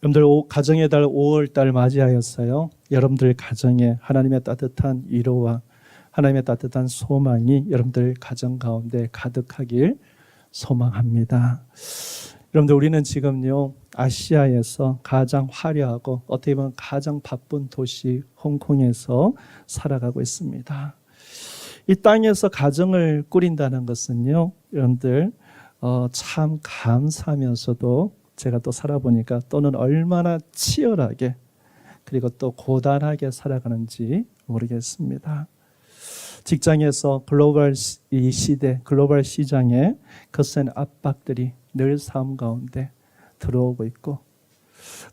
여러분들 가정의 달 5월 달 맞이하였어요. 여러분들 가정에 하나님의 따뜻한 위로와 하나님의 따뜻한 소망이 여러분들 가정 가운데 가득하길 소망합니다. 여러분들 우리는 지금요 아시아에서 가장 화려하고 어떻게 보면 가장 바쁜 도시 홍콩에서 살아가고 있습니다. 이 땅에서 가정을 꾸린다는 것은요 여러분들 참 감사하면서도 제가 또 살아보니까 또는 얼마나 치열하게 그리고 또 고단하게 살아가는지 모르겠습니다. 직장에서 글로벌 시대, 글로벌 시장에 거센 압박들이 늘 삶 가운데 들어오고 있고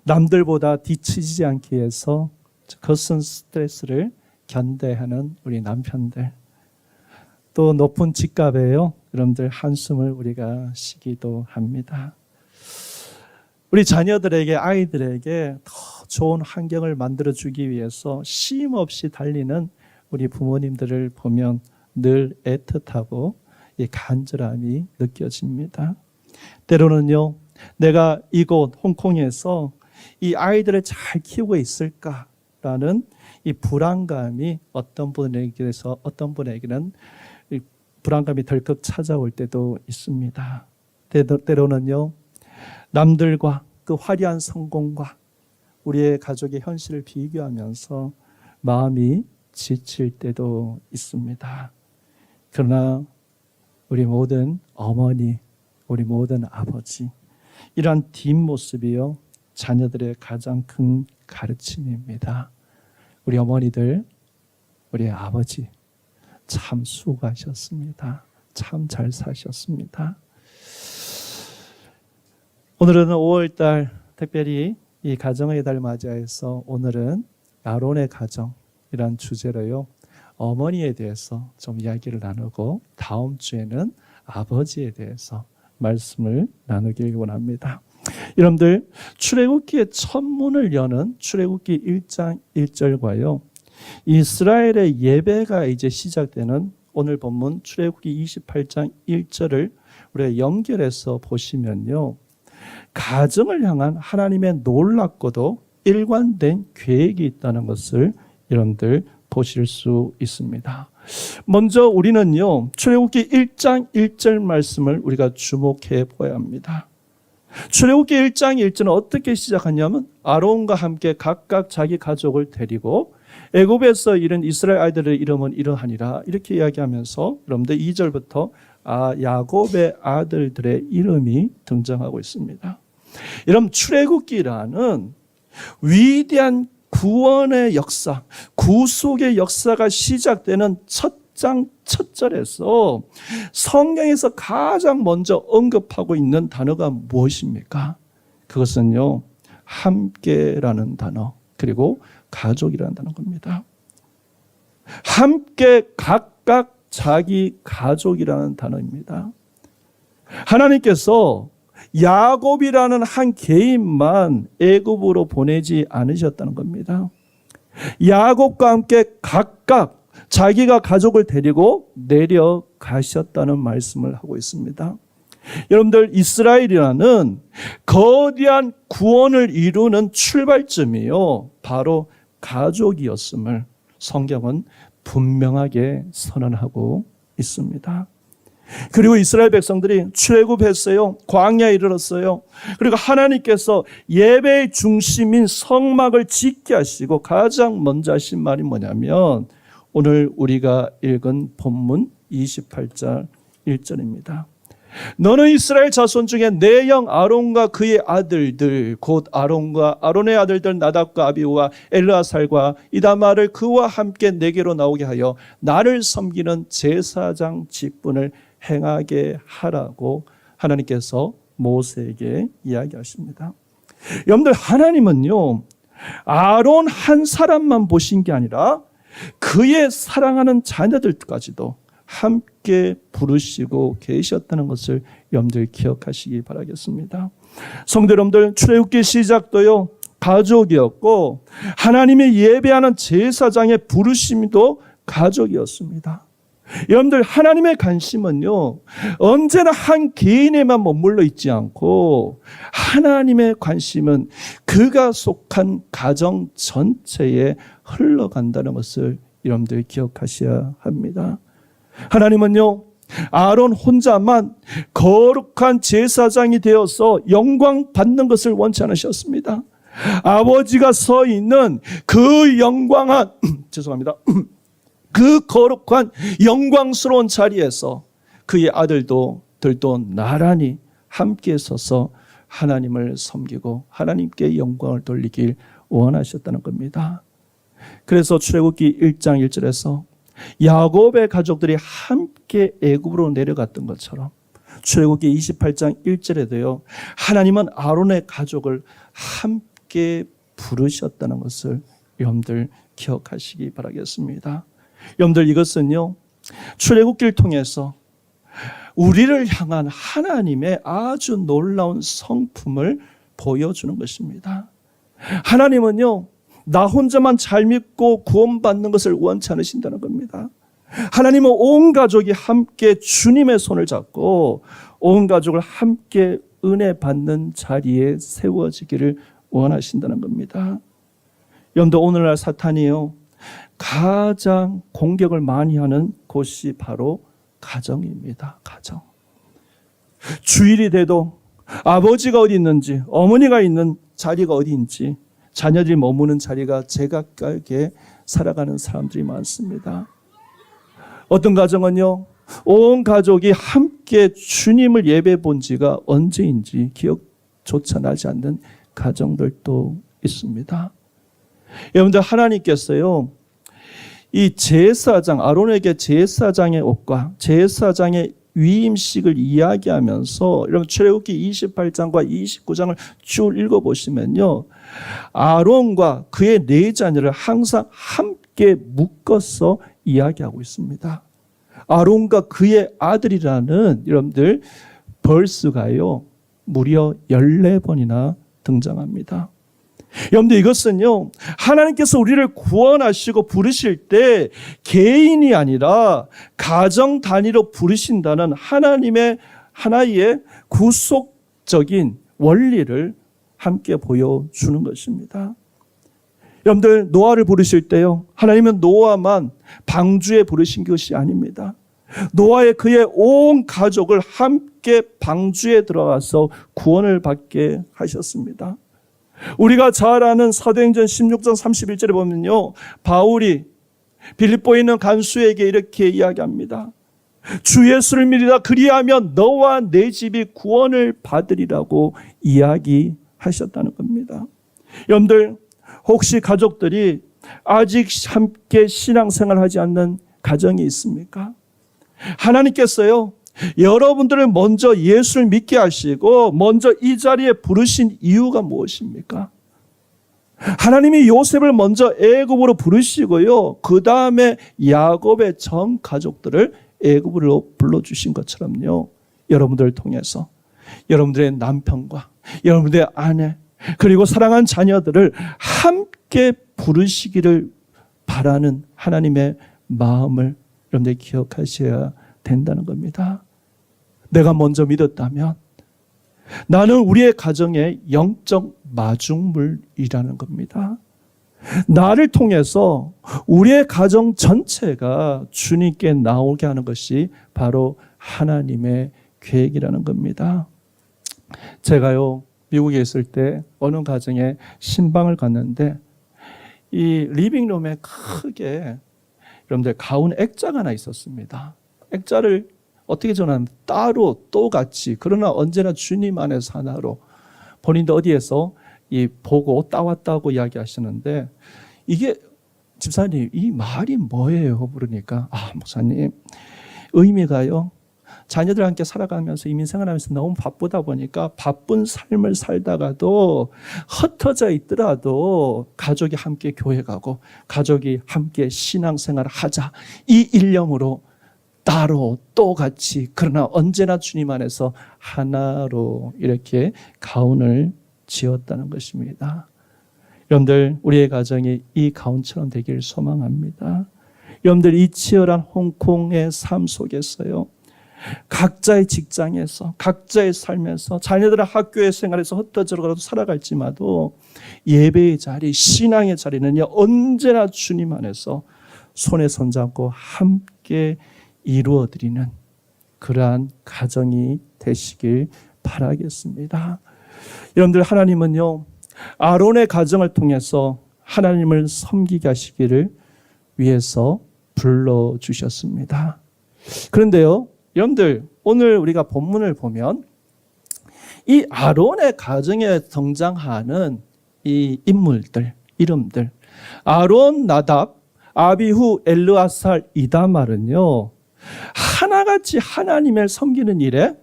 남들보다 뒤처지지 않기 위해서 거센 스트레스를 견뎌하는 우리 남편들 또 높은 집값에요 여러분들 한숨을 우리가 쉬기도 합니다. 우리 자녀들에게 아이들에게 더 좋은 환경을 만들어주기 위해서 쉼 없이 달리는 우리 부모님들을 보면 늘 애틋하고 간절함이 느껴집니다. 때로는요 내가 이곳 홍콩에서 이 아이들을 잘 키우고 있을까라는 이 불안감이 어떤 분에게는 불안감이 덜컥 찾아올 때도 있습니다. 때로는요 남들과 그 화려한 성공과 우리의 가족의 현실을 비교하면서 마음이 지칠 때도 있습니다. 그러나 우리 모든 어머니, 우리 모든 아버지 이러한 뒷모습이요 자녀들의 가장 큰 가르침입니다. 우리 어머니들, 우리 아버지 참 수고하셨습니다. 참 잘 사셨습니다. 오늘은 5월달 특별히 이 가정의 달 맞이해서 오늘은 아론의 가정이란 주제로요 어머니에 대해서 좀 이야기를 나누고 다음 주에는 아버지에 대해서 말씀을 나누길 원합니다. 여러분들 출애굽기의 첫 문을 여는 출애굽기 1장 1절과요 이스라엘의 예배가 이제 시작되는 오늘 본문 출애굽기 28장 1절을 우리가 연결해서 보시면요 가정을 향한 하나님의 놀랍고도 일관된 계획이 있다는 것을 여러분들 보실 수 있습니다. 먼저 우리는요 출애굽기 1장 1절 말씀을 우리가 주목해 보아야 합니다. 출애굽기 1장 1절은 어떻게 시작하냐면 아론과 함께 각각 자기 가족을 데리고 애굽에서 이른 이스라엘 아이들의 이름은 이러하니라 이렇게 이야기하면서 여러분들 2절부터 야곱의 아들들의 이름이 등장하고 있습니다. 여러분 출애굽기라는 위대한 구원의 역사, 구속의 역사가 시작되는 첫 장 첫 절에서 성경에서 가장 먼저 언급하고 있는 단어가 무엇입니까? 그것은요 함께라는 단어 그리고 가족이라는 단어입니다. 함께 각각 자기 가족이라는 단어입니다. 하나님께서 야곱이라는 한 개인만 애굽으로 보내지 않으셨다는 겁니다. 야곱과 함께 각각 자기가 가족을 데리고 내려가셨다는 말씀을 하고 있습니다. 여러분들 이스라엘이라는 거대한 구원을 이루는 출발점이요 바로 가족이었음을 성경은 분명하게 선언하고 있습니다. 그리고 이스라엘 백성들이 출애굽했어요. 광야에 이르렀어요. 그리고 하나님께서 예배의 중심인 성막을 짓게 하시고 가장 먼저 하신 말이 뭐냐면 오늘 우리가 읽은 본문 28절 1절입니다. 너는 이스라엘 자손 중에 내 형 아론과 그의 아들들 곧 아론의 아들들 나답과 아비후와 엘르아살과 이다말을 그와 함께 내게로 나오게 하여 나를 섬기는 제사장 직분을 행하게 하라고 하나님께서 모세에게 이야기하십니다. 여러분들 하나님은요 아론 한 사람만 보신 게 아니라 그의 사랑하는 자녀들까지도 함께 부르시고 계셨다는 것을 여러분들 기억하시기 바라겠습니다. 성도 여러분들 출애굽기 시작도요 가족이었고 하나님의 예배하는 제사장의 부르심도 가족이었습니다. 여러분들, 하나님의 관심은요, 언제나 한 개인에만 머물러 있지 않고 하나님의 관심은 그가 속한 가정 전체에 흘러간다는 것을 여러분들 기억하셔야 합니다. 하나님은요, 아론 혼자만 거룩한 제사장이 되어서 영광 받는 것을 원치 않으셨습니다. 아버지가 서 있는 그 영광한 죄송합니다. 그 거룩한 영광스러운 자리에서 그의 아들들도 나란히 함께 서서 하나님을 섬기고 하나님께 영광을 돌리길 원하셨다는 겁니다. 그래서 출애굽기 1장 1절에서 야곱의 가족들이 함께 애굽으로 내려갔던 것처럼 출애굽기 28장 1절에도요, 하나님은 아론의 가족을 함께 부르셨다는 것을 여러분들 기억하시기 바라겠습니다. 여러분들, 이것은요, 출애굽기를 통해서 우리를 향한 하나님의 아주 놀라운 성품을 보여주는 것입니다. 하나님은요, 나 혼자만 잘 믿고 구원받는 것을 원치 않으신다는 겁니다. 하나님은 온 가족이 함께 주님의 손을 잡고 온 가족을 함께 은혜 받는 자리에 세워지기를 원하신다는 겁니다. 여러분들, 오늘날 사탄이요, 가장 공격을 많이 하는 곳이 바로 가정입니다. 가정. 주일이 돼도 아버지가 어디 있는지, 어머니가 있는 자리가 어디인지, 자녀들이 머무는 자리가 제각각에 살아가는 사람들이 많습니다. 어떤 가정은요, 온 가족이 함께 주님을 예배 본 지가 언제인지 기억조차 나지 않는 가정들도 있습니다. 여러분들, 하나님께서요, 이 제사장, 아론에게 제사장의 옷과 제사장의 위임식을 이야기하면서, 여러분 출애굽기 28장과 29장을 쭉 읽어보시면요, 아론과 그의 네 자녀를 항상 함께 묶어서 이야기하고 있습니다. 아론과 그의 아들이라는 여러분들 벌스가요, 무려 14번이나 등장합니다. 여러분들, 이것은요, 하나님께서 우리를 구원하시고 부르실 때 개인이 아니라 가정 단위로 부르신다는 하나님의 하나의 구속적인 원리를 함께 보여주는 것입니다. 여러분들, 노아를 부르실 때요, 하나님은 노아만 방주에 부르신 것이 아닙니다. 노아의 그의 온 가족을 함께 방주에 들어가서 구원을 받게 하셨습니다. 우리가 잘 아는 사도행전 16장 31절에 보면요, 바울이 빌립보에 있는 간수에게 이렇게 이야기합니다. 주 예수를 믿으라, 그리하면 너와 내 집이 구원을 받으리라고 이야기하셨다는 겁니다. 여러분들, 혹시 가족들이 아직 함께 신앙생활하지 않는 가정이 있습니까? 하나님께서요, 여러분들을 먼저 예수를 믿게 하시고 먼저 이 자리에 부르신 이유가 무엇입니까? 하나님이 요셉을 먼저 애굽으로 부르시고요, 그 다음에 야곱의 전 가족들을 애굽으로 불러주신 것처럼요, 여러분들을 통해서 여러분들의 남편과 여러분들의 아내 그리고 사랑하는 자녀들을 함께 부르시기를 바라는 하나님의 마음을 여러분들이 기억하셔야 된다는 겁니다. 내가 먼저 믿었다면 나는 우리의 가정의 영적 마중물이라는 겁니다. 나를 통해서 우리의 가정 전체가 주님께 나오게 하는 것이 바로 하나님의 계획이라는 겁니다. 제가요, 미국에 있을 때 어느 가정에 신방을 갔는데 이 리빙룸에 크게 여러분들 가운 액자가 하나 있었습니다. 액자를 어떻게 전하면 따로 또 같이, 그러나 언제나 주님 안에서 하나로, 본인도 어디에서 이 보고 따왔다고 이야기하시는데, 이게 집사님 이 말이 뭐예요? 그러니까 목사님, 의미가요, 자녀들과 함께 살아가면서 이민생활하면서 너무 바쁘다 보니까 바쁜 삶을 살다가도 흩어져 있더라도 가족이 함께 교회 가고 가족이 함께 신앙생활을 하자, 이 일념으로 따로 또 같이, 그러나 언제나 주님 안에서 하나로 이렇게 가운을 지었다는 것입니다. 여러분들, 우리의 가정이 이 가운처럼 되기를 소망합니다. 여러분들 이 치열한 홍콩의 삶 속에서요, 각자의 직장에서, 각자의 삶에서, 자녀들의 학교의 생활에서 흩어져라도 살아갈지마도 예배의 자리, 신앙의 자리는요, 언제나 주님 안에서 손에 손잡고 함께 이루어드리는 그러한 가정이 되시길 바라겠습니다. 여러분들, 하나님은요, 아론의 가정을 통해서 하나님을 섬기게 하시기를 위해서 불러주셨습니다. 그런데요, 여러분들, 오늘 우리가 본문을 보면 이 아론의 가정에 등장하는 이 인물들, 이름들, 아론, 나답, 아비후, 엘르아살, 이다말은요, 하나같이 하나님을 섬기는 일에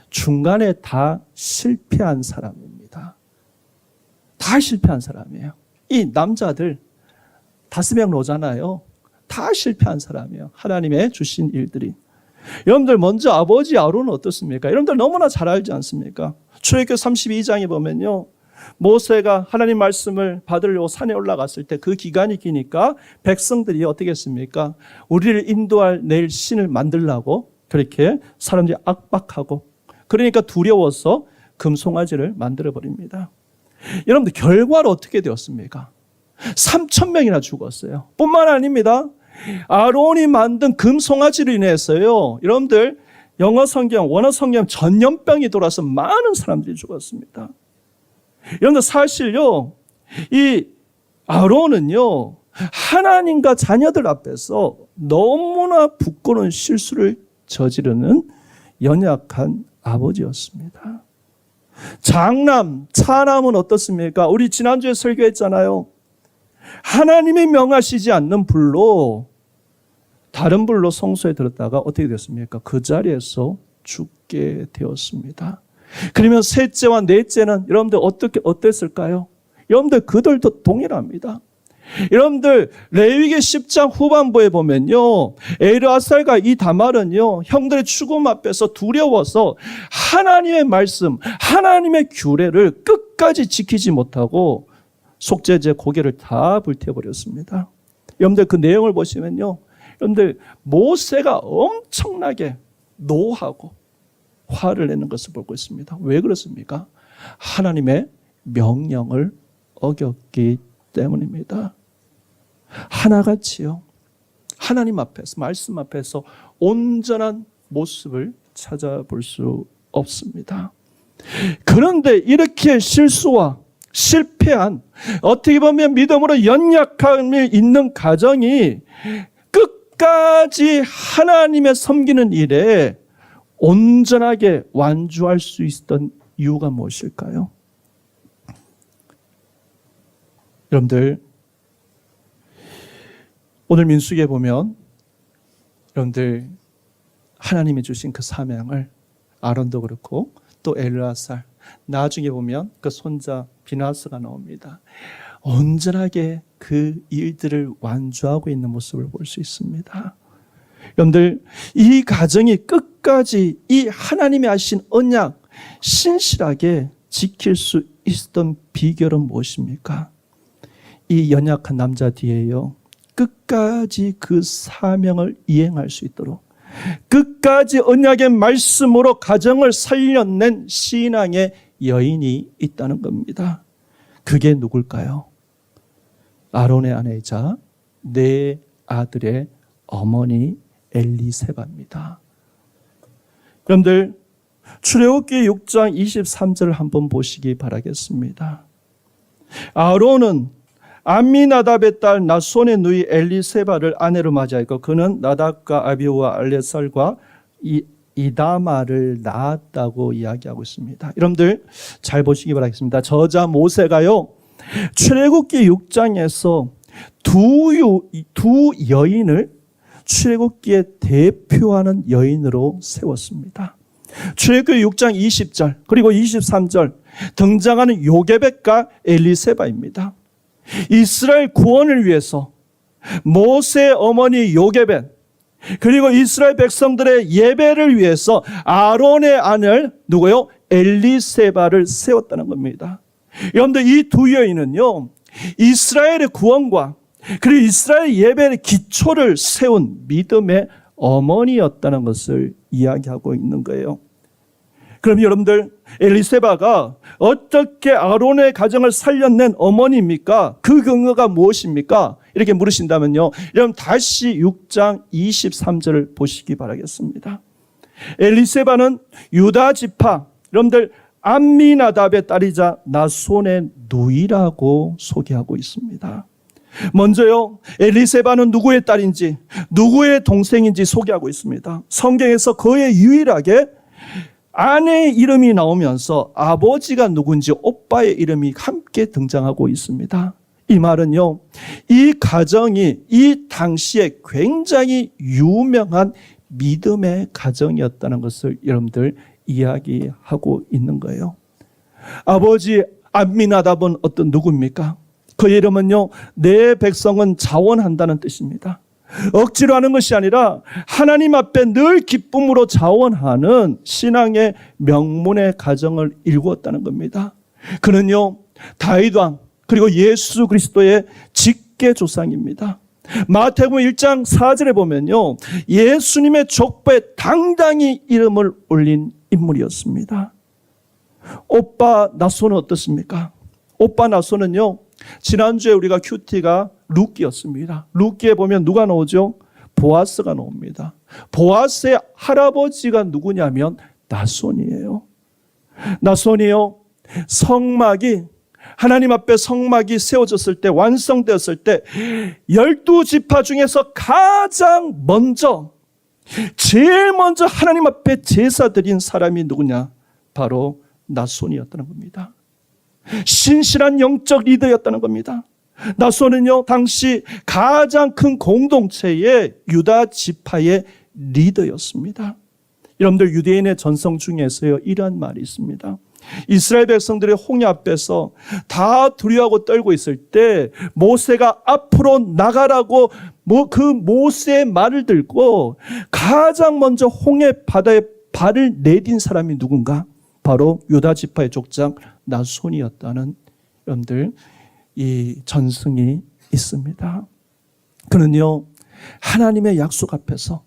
중간에 다 실패한 사람입니다. 다 실패한 사람이에요. 이 남자들 5명 오잖아요. 다 실패한 사람이에요. 하나님의 주신 일들이. 여러분들, 먼저 아버지 아론은 어떻습니까? 여러분들 너무나 잘 알지 않습니까? 출애굽기 32장에 보면요, 모세가 하나님 말씀을 받으려고 산에 올라갔을 때 그 기간이 기니까 백성들이 어떻게 했습니까? 우리를 인도할 내일 신을 만들라고 그렇게 사람들이 압박하고, 그러니까 두려워서 금송아지를 만들어버립니다. 여러분들, 결과로 어떻게 되었습니까? 3,000명이나 죽었어요. 뿐만 아닙니다. 아론이 만든 금송아지로 인해서요, 여러분들, 영어 성경, 원어 성경 전염병이 돌아서 많은 사람들이 죽었습니다. 여러분들, 사실요, 이 아론은요, 하나님과 자녀들 앞에서 너무나 부끄러운 실수를 저지르는 연약한 아버지였습니다. 장남, 차남은 어떻습니까? 우리 지난주에 설교했잖아요. 하나님이 명하시지 않는 불로 다른 불로 성소에 들었다가 어떻게 됐습니까? 그 자리에서 죽게 되었습니다. 그러면 셋째와 넷째는 여러분들 어땠을까요? 여러분들, 그들도 동일합니다. 여러분들, 레위기 10장 후반부에 보면요, 엘르아살과 이다말은요, 형들의 죽음 앞에서 두려워서 하나님의 말씀, 하나님의 규례를 끝까지 지키지 못하고 속죄제 고개를 다 불태워버렸습니다. 여러분들, 그 내용을 보시면요, 여러분들, 모세가 엄청나게 노하고 화를 내는 것을 보고 있습니다. 왜 그렇습니까? 하나님의 명령을 어겼기 때문입니다. 하나같이요, 하나님 앞에서, 말씀 앞에서 온전한 모습을 찾아볼 수 없습니다. 그런데 이렇게 실수와 실패한, 어떻게 보면 믿음으로 연약함이 있는 가정이 끝까지 하나님의 섬기는 일에 온전하게 완주할 수 있었던 이유가 무엇일까요? 여러분들, 오늘 민수기에 보면 여러분들, 하나님이 주신 그 사명을 아론도 그렇고 또 엘르아살, 나중에 보면 그 손자 비나스가 나옵니다. 온전하게 그 일들을 완주하고 있는 모습을 볼 수 있습니다. 여러분들, 이 가정이 끝까지 이 하나님이 하신 언약 신실하게 지킬 수 있었던 비결은 무엇입니까? 이 연약한 남자 뒤에요, 끝까지 그 사명을 이행할 수 있도록 끝까지 언약의 말씀으로 가정을 살려낸 신앙의 여인이 있다는 겁니다. 그게 누굴까요? 아론의 아내이자 네 아들의 어머니 엘리세바입니다. 여러분들, 출애굽기 6장 23절을 한번 보시기 바라겠습니다. 아론은 암미나답의 딸 나손의 누이 엘리세바를 아내로 맞이하였고 그는 나답과 아비후와 알레살과 이다말을 낳았다고 이야기하고 있습니다. 여러분들, 잘 보시기 바라겠습니다. 저자 모세가요, 출애굽기 6장에서 두 여인을 출애굽기에 대표하는 여인으로 세웠습니다. 출애굽기 6장 20절 그리고 23절 등장하는 요게벳과 엘리세바입니다. 이스라엘 구원을 위해서 모세의 어머니 요게벳, 그리고 이스라엘 백성들의 예배를 위해서 아론의 아들 누구요? 엘리세바를 세웠다는 겁니다. 여러분들, 이 두 여인은요, 이스라엘의 구원과 그리고 이스라엘 예배의 기초를 세운 믿음의 어머니였다는 것을 이야기하고 있는 거예요. 그럼 여러분들, 엘리세바가 어떻게 아론의 가정을 살려낸 어머니입니까? 그 근거가 무엇입니까? 이렇게 물으신다면요, 여러분 다시 6장 23절을 보시기 바라겠습니다. 엘리세바는 유다 지파, 여러분들 암미나답의 딸이자 나손의 누이라고 소개하고 있습니다. 먼저요, 엘리세바는 누구의 딸인지, 누구의 동생인지 소개하고 있습니다. 성경에서 거의 유일하게 아내의 이름이 나오면서 아버지가 누군지 오빠의 이름이 함께 등장하고 있습니다. 이 말은요, 이 가정이 이 당시에 굉장히 유명한 믿음의 가정이었다는 것을 여러분들 이야기하고 있는 거예요. 아버지 암미나답은 어떤 누구입니까? 그 이름은요, 내 백성은 자원한다는 뜻입니다. 억지로 하는 것이 아니라 하나님 앞에 늘 기쁨으로 자원하는 신앙의 명문의 가정을 이루었다는 겁니다. 그는요, 다윗 왕 그리고 예수 그리스도의 직계 조상입니다. 마태복음 1장 4절에 보면요, 예수님의 족보에 당당히 이름을 올린 인물이었습니다. 오빠 나손은 어떻습니까? 오빠 나손은요, 지난주에 우리가 큐티가 룻기였습니다. 룻기에 보면 누가 나오죠? 보아스가 나옵니다. 보아스의 할아버지가 누구냐면 나손이에요. 나손이요, 성막이 하나님 앞에 성막이 세워졌을 때, 완성되었을 때 12지파 중에서 가장 먼저, 제일 먼저 하나님 앞에 제사 드린 사람이 누구냐? 바로 나손이었다는 겁니다. 신실한 영적 리더였다는 겁니다. 나손은요, 당시 가장 큰 공동체의 유다 지파의 리더였습니다. 여러분들, 유대인의 전성 중에서요, 이런 말이 있습니다. 이스라엘 백성들의 홍해 앞에서 다 두려워하고 떨고 있을 때 모세가 앞으로 나가라고 그 모세의 말을 듣고 가장 먼저 홍해 바다에 발을 내딘 사람이 누군가? 바로 유다 지파의 족장 나손이었다는 여러분들 이 전승이 있습니다. 그는요, 하나님의 약속 앞에서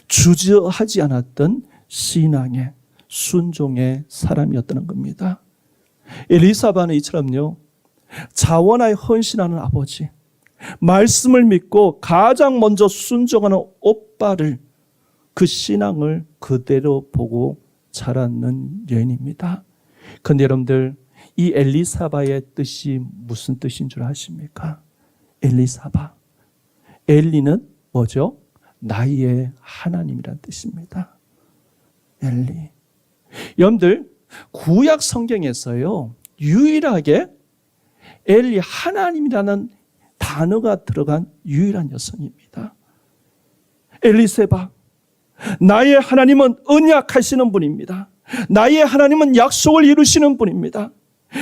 주저하지 않았던 신앙의 순종의 사람이었다는 겁니다. 엘리사바는 이처럼요, 자원하에 헌신하는 아버지, 말씀을 믿고 가장 먼저 순종하는 오빠를, 그 신앙을 그대로 보고 자랐는 여인입니다. 그런데 여러분들, 이 엘리사바의 뜻이 무슨 뜻인 줄 아십니까? 엘리사바, 엘리는 뭐죠? 나의 하나님이란 뜻입니다. 엘리. 여러분들, 구약 성경에서요, 유일하게 엘리, 하나님이라는 단어가 들어간 유일한 여성입니다. 엘리세바, 나의 하나님은 언약하시는 분입니다. 나의 하나님은 약속을 이루시는 분입니다.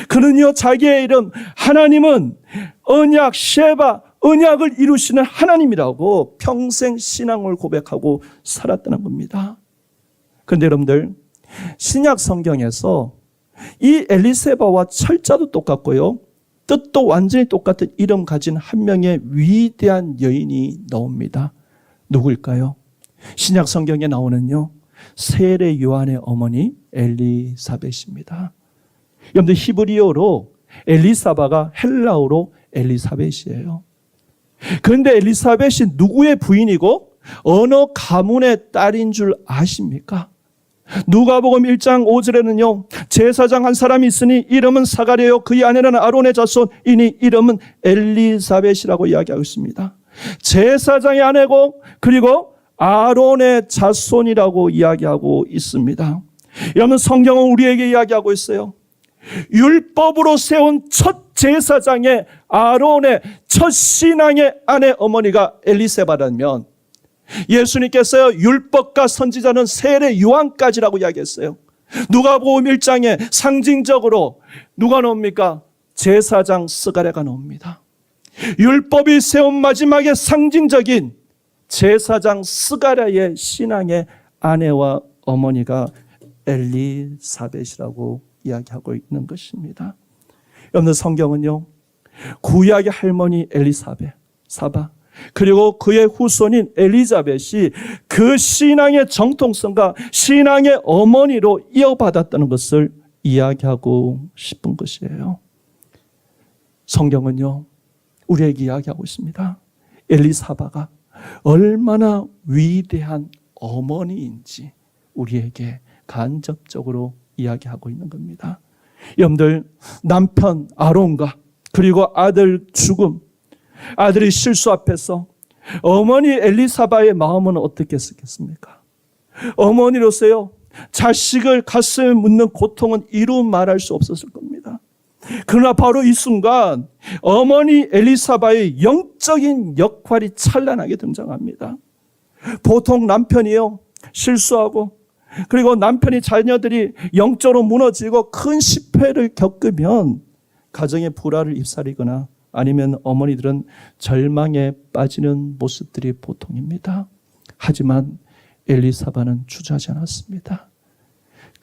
그는요, 자기의 이름 하나님은 언약, 셰바, 언약을 이루시는 하나님이라고 평생 신앙을 고백하고 살았다는 겁니다. 그런데 여러분들, 신약 성경에서 이 엘리세바와 철자도 똑같고요, 뜻도 완전히 똑같은 이름 가진 한 명의 위대한 여인이 나옵니다. 누구일까요? 신약 성경에 나오는요, 세례 요한의 어머니 엘리사벳입니다. 여러분들, 히브리어로 엘리사바가 헬라어로 엘리사벳이에요. 그런데 엘리사벳이 누구의 부인이고 어느 가문의 딸인 줄 아십니까? 누가복음 1장 5절에는요, 제사장 한 사람이 있으니 이름은 사가랴요, 그의 아내는 아론의 자손이니 이름은 엘리사벳이라고 이야기하고 있습니다. 제사장의 아내고 그리고 아론의 자손이라고 이야기하고 있습니다. 여러분, 성경은 우리에게 이야기하고 있어요. 율법으로 세운 첫 제사장의 아론의 첫 신앙의 아내 어머니가 엘리세바라면, 예수님께서요, 율법과 선지자는 세례 요한까지라고 이야기했어요. 누가복음 1장에 상징적으로 누가 나옵니까? 제사장 스가랴가 나옵니다. 율법이 세운 마지막에 상징적인 제사장 스가랴의 신앙의 아내와 어머니가 엘리사벳이라고 이야기하고 있는 것입니다. 여러분, 성경은요, 구약의 할머니 엘리사벳, 사바, 그리고 그의 후손인 엘리자벳이 그 신앙의 정통성과 신앙의 어머니로 이어받았다는 것을 이야기하고 싶은 것이에요. 성경은요, 우리에게 이야기하고 있습니다. 엘리사바가 얼마나 위대한 어머니인지 우리에게 간접적으로 이야기하고 있는 겁니다. 여러분들, 남편 아론과 그리고 아들 죽음, 아들의 실수 앞에서 어머니 엘리사바의 마음은 어떻게 했겠습니까? 어머니로서요, 자식을 가슴에 묻는 고통은 이루 말할 수 없었을 겁니다. 그러나 바로 이 순간 어머니 엘리사바의 영적인 역할이 찬란하게 등장합니다. 보통 남편이요, 실수하고 그리고 남편이 자녀들이 영적으로 무너지고 큰 실패를 겪으면 가정의 불화를 입살이거나 아니면 어머니들은 절망에 빠지는 모습들이 보통입니다. 하지만 엘리사바는 주저하지 않았습니다.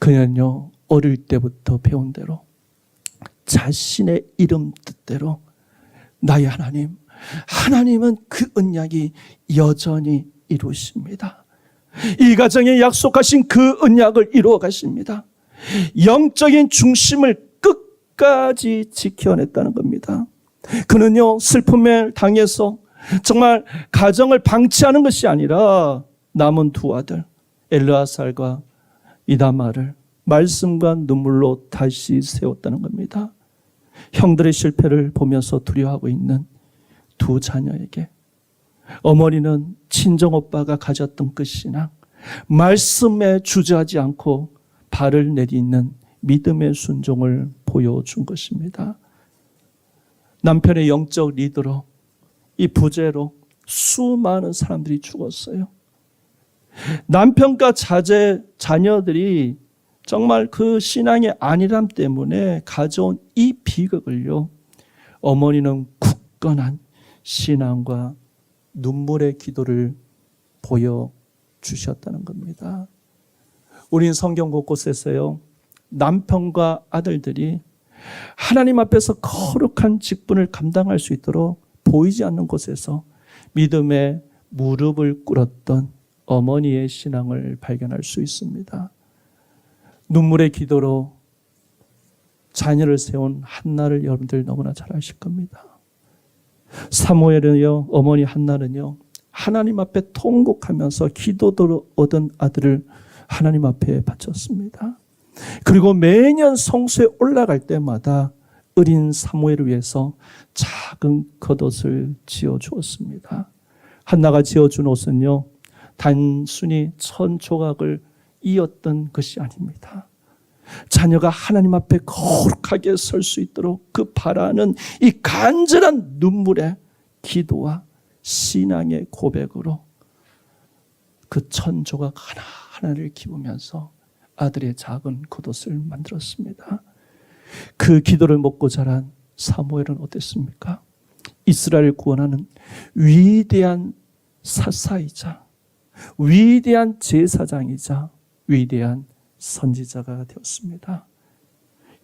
그녀는요, 어릴 때부터 배운 대로 자신의 이름 뜻대로 나의 하나님, 하나님은 그 언약이 여전히 이루십니다. 이 가정에 약속하신 그 언약을 이루어 가십니다. 영적인 중심을 끝까지 지켜냈다는 겁니다. 그는요, 슬픔을 당해서 정말 가정을 방치하는 것이 아니라 남은 두 아들 엘르아살과 이다말을 말씀과 눈물로 다시 세웠다는 겁니다. 형들의 실패를 보면서 두려워하고 있는 두 자녀에게 어머니는 친정오빠가 가졌던 그 신앙, 말씀에 주저하지 않고 발을 내딛는 믿음의 순종을 보여준 것입니다. 남편의 영적 리더로, 이 부재로 수많은 사람들이 죽었어요. 남편과 자녀들이 정말 그 신앙의 안일함 때문에 가져온 이 비극을요, 어머니는 굳건한 신앙과 눈물의 기도를 보여주셨다는 겁니다. 우린 성경 곳곳에서요, 남편과 아들들이 하나님 앞에서 거룩한 직분을 감당할 수 있도록 보이지 않는 곳에서 믿음의 무릎을 꿇었던 어머니의 신앙을 발견할 수 있습니다. 눈물의 기도로 자녀를 세운 한나를 여러분들 너무나 잘 아실 겁니다. 사무엘은요, 어머니 한나는요, 하나님 앞에 통곡하면서 기도도 얻은 아들을 하나님 앞에 바쳤습니다. 그리고 매년 성소에 올라갈 때마다 어린 사무엘을 위해서 작은 겉옷을 지어주었습니다. 한나가 지어준 옷은요, 단순히 천 조각을 이었던 것이 아닙니다. 자녀가 하나님 앞에 거룩하게 설 수 있도록 그 바라는 이 간절한 눈물의 기도와 신앙의 고백으로 그 천 조각 하나하나를 기우면서 아들의 작은 겉옷을 만들었습니다. 그 기도를 먹고 자란 사무엘은 어땠습니까? 이스라엘을 구원하는 위대한 사사이자 위대한 제사장이자 위대한 선지자가 되었습니다.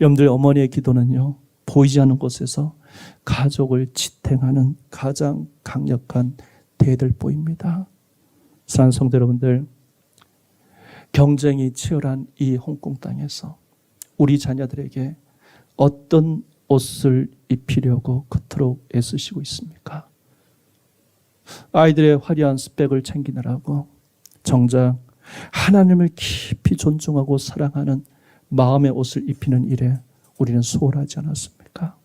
여러분들, 어머니의 기도는요, 보이지 않는 곳에서 가족을 지탱하는 가장 강력한 대들보입니다. 사랑하는 성도 여러분들, 경쟁이 치열한 이 홍콩 땅에서 우리 자녀들에게 어떤 옷을 입히려고 그토록 애쓰시고 있습니까? 아이들의 화려한 스펙을 챙기느라고 정작 하나님을 깊이 존중하고 사랑하는 마음의 옷을 입히는 일에 우리는 소홀하지 않았습니까?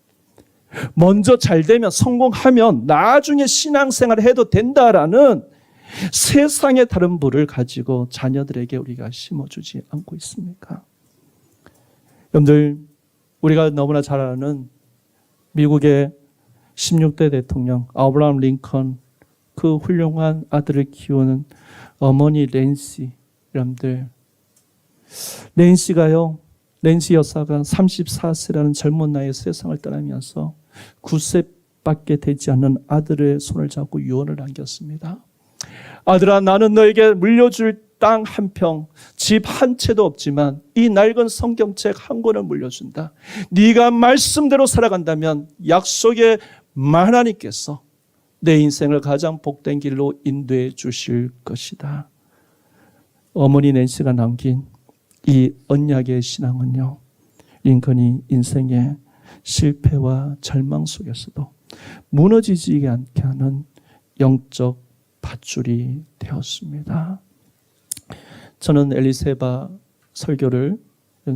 먼저 잘 되면, 성공하면 나중에 신앙생활을 해도 된다라는 세상의 다른 부를 가지고 자녀들에게 우리가 심어주지 않고 있습니까? 여러분들, 우리가 너무나 잘 아는 미국의 16대 대통령 아브라함 링컨, 그 훌륭한 아들을 키우는 어머니 낸시, 여러분들, 낸시 여사가 34세라는 젊은 나이에 세상을 떠나면서 9세밖에 되지 않는 아들의 손을 잡고 유언을 남겼습니다. 아들아, 나는 너에게 물려줄 땅 한 평, 집 한 채도 없지만 이 낡은 성경책 한 권을 물려준다. 네가 말씀대로 살아간다면 약속의 하나님께서 내 인생을 가장 복된 길로 인도해 주실 것이다. 어머니 낸시가 남긴 이 언약의 신앙은요, 링컨이 인생의 실패와 절망 속에서도 무너지지 않게 하는 영적 밧줄이 되었습니다. 저는 엘리세바 설교를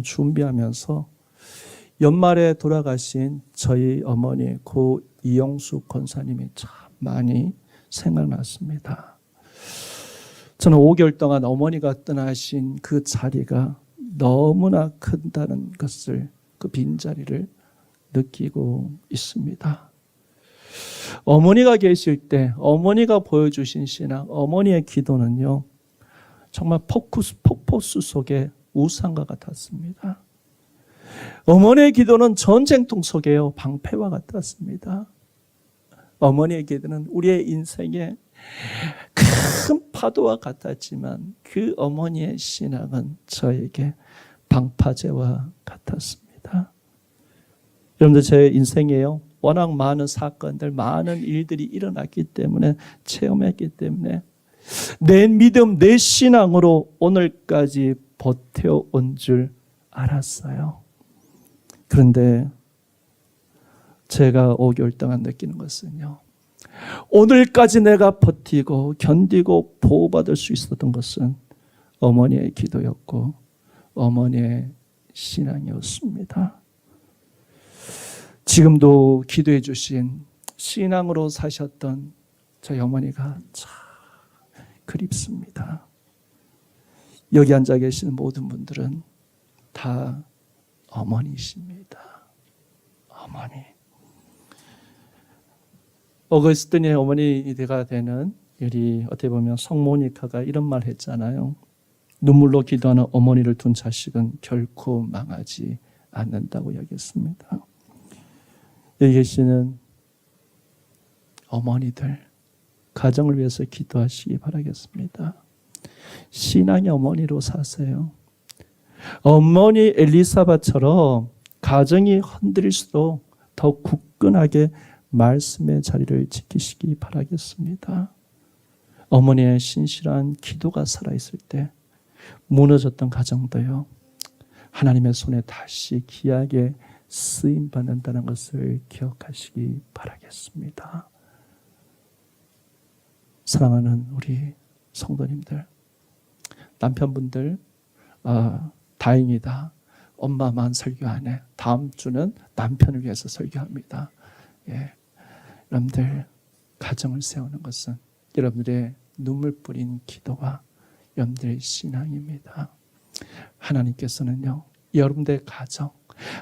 준비하면서 연말에 돌아가신 저희 어머니 고 이영숙 권사님이 참 많이 생각났습니다. 저는 5개월 동안 어머니가 떠나신 그 자리가 너무나 큰다는 것을, 그 빈자리를 느끼고 있습니다. 어머니가 계실 때 어머니가 보여주신 신앙, 어머니의 기도는요, 정말 폭포수 속의 우상과 같았습니다. 어머니의 기도는 전쟁통 속에요, 방패와 같았습니다. 어머니의 기도는 우리의 인생의 큰 파도와 같았지만 그 어머니의 신앙은 저에게 방파제와 같았습니다. 여러분들, 제 인생에요, 워낙 많은 사건들, 많은 일들이 일어났기 때문에, 체험했기 때문에 내 믿음, 내 신앙으로 오늘까지 버텨온 줄 알았어요. 그런데 제가 5개월 동안 느끼는 것은요, 오늘까지 내가 버티고 견디고 보호받을 수 있었던 것은 어머니의 기도였고 어머니의 신앙이었습니다. 지금도 기도해 주신, 신앙으로 사셨던 저희 어머니가 참 그립습니다. 여기 앉아 계시는 모든 분들은 다 어머니십니다. 어머니. 어거스틴의 어머니가 되는 우리 어떻게 보면 성모니카가 이런 말 했잖아요. 눈물로 기도하는 어머니를 둔 자식은 결코 망하지 않는다고 여겼습니다. 여기 계시는 어머니들, 가정을 위해서 기도하시기 바라겠습니다. 신앙의 어머니로 사세요. 어머니 엘리사바처럼 가정이 흔들릴수록 더 굳건하게 말씀의 자리를 지키시기 바라겠습니다. 어머니의 신실한 기도가 살아있을 때 무너졌던 가정도요, 하나님의 손에 다시 귀하게 쓰임받는다는 것을 기억하시기 바라겠습니다. 사랑하는 우리 성도님들, 남편분들, 다행이다. 엄마만 설교 안 해. 다음 주는 남편을 위해서 설교합니다. 예. 여러분들, 가정을 세우는 것은 여러분들의 눈물 뿌린 기도와 여러분들의 신앙입니다. 하나님께서는요, 여러분들의 가정,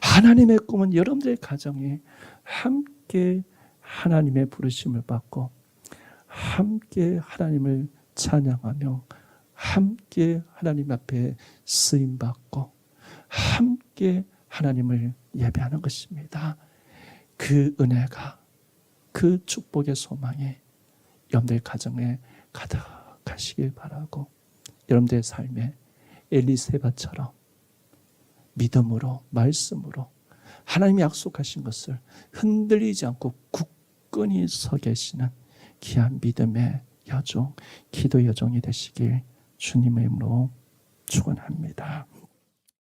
하나님의 꿈은 여러분들의 가정이 함께 하나님의 부르심을 받고 함께 하나님을 찬양하며 함께 하나님 앞에 쓰임받고 함께 하나님을 예배하는 것입니다. 그 은혜가, 그 축복의 소망이 여러분들의 가정에 가득하시길 바라고, 여러분들의 삶에 엘리세바처럼 믿음으로, 말씀으로 하나님이 약속하신 것을 흔들리지 않고 굳건히 서 계시는 귀한 믿음의 여종, 기도 여종이 되시길 주님의 이름으로 축원합니다.